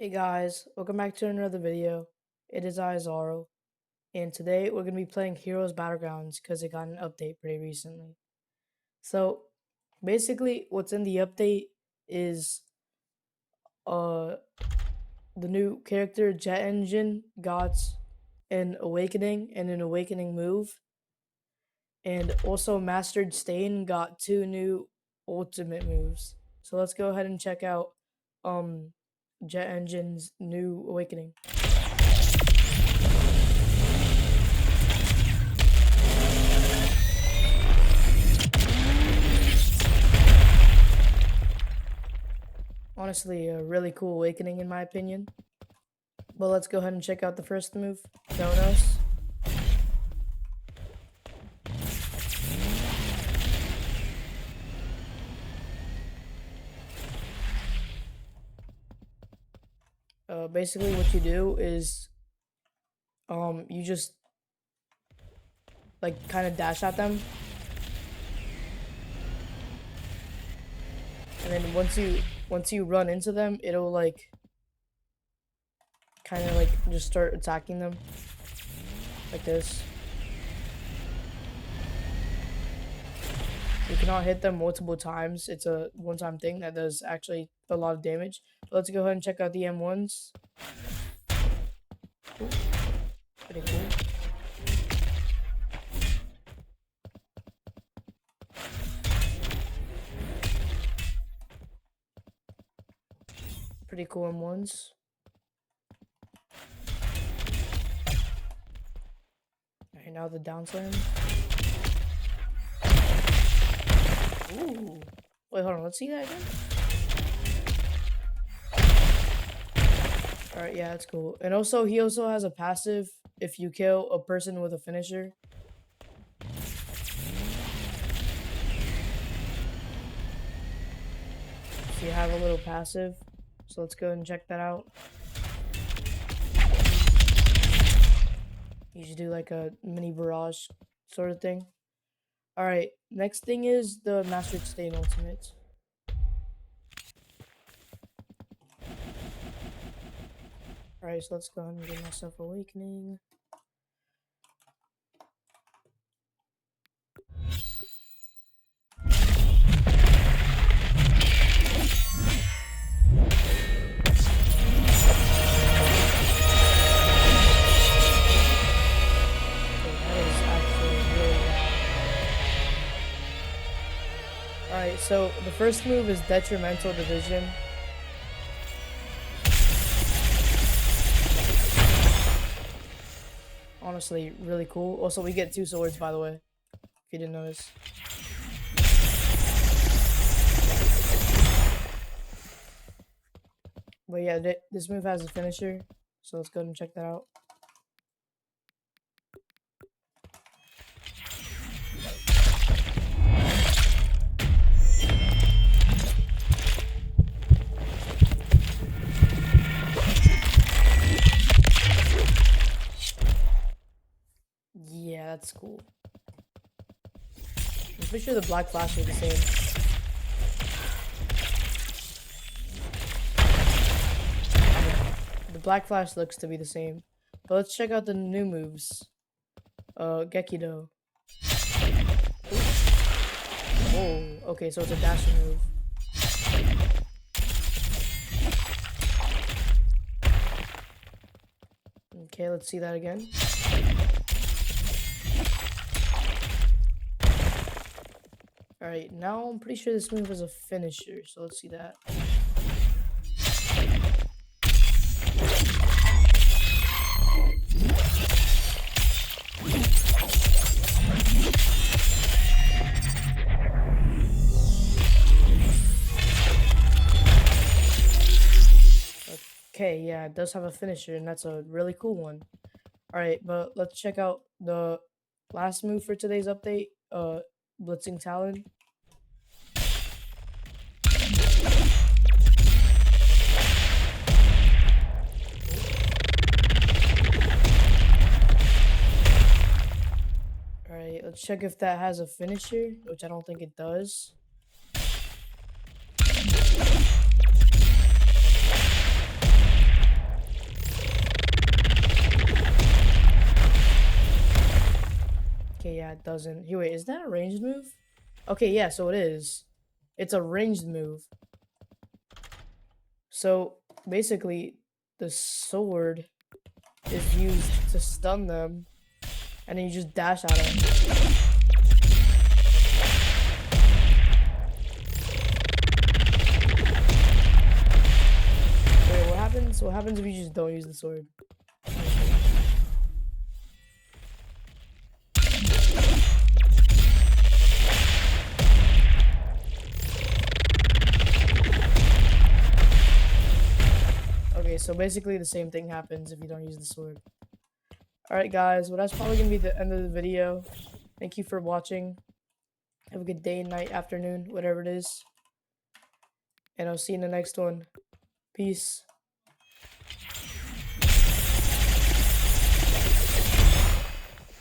Hey guys, welcome back to another video. It is I, Zaro, and today we're going to be playing Heroes Battlegrounds because it got an update pretty recently. So, basically, what's in the update is uh the new character Jet Engine got an awakening and an awakening move, and also Mastered Stain got two new ultimate moves. So let's go ahead and check out Jet Engine's new awakening. Honestly, a really cool awakening in my opinion. But let's go ahead and check out the first move, Donos. Basically what you do is you just like kind of dash at them, and then once you run into them, it'll like kind of like just start attacking them like this. You cannot hit them multiple times. It's a one-time thing that does actually a lot of damage. But let's go ahead and check out the M1s. Ooh, pretty cool. Pretty cool M1s. Alright, now the down slam. Ooh. Wait, hold on. Let's see that again. Alright, yeah, that's cool. And also, he also has a passive if you kill a person with a finisher. So you have a little passive. So let's go and check that out. You should do like a mini barrage sort of thing. Alright, next thing is the Mastered Stain ultimate. Alright, so let's go ahead and get myself awakening. Alright, so the first move is Detrimental Division. Honestly, really cool. Also, we get two swords, by the way, if you didn't notice. But yeah, this move has a finisher, so let's go ahead and check that out. Yeah, that's cool. I'm pretty sure the black flash are the same. The black flash looks to be the same. But let's check out the new moves. Gekido. Oh, okay, so it's a dashing move. Okay, let's see that again. Alright, now I'm pretty sure this move is a finisher, so let's see that. Okay, yeah, it does have a finisher, and that's a really cool one. Alright, but let's check out the last move for today's update, Blitzing Talon. Alright, let's check if that has a finisher, which I don't think it does. it doesn't. Here, wait, is that a ranged move? Okay, yeah, so it is. It's a ranged move. So basically, the sword is used to stun them, and then you just dash at them. Wait, what happens? What happens if you just don't use the sword? Okay, so basically the same thing happens if you don't use the sword. Alright guys, well that's probably gonna be the end of the video. Thank you for watching. Have a good day, night, afternoon, whatever it is. And I'll see you in the next one. Peace.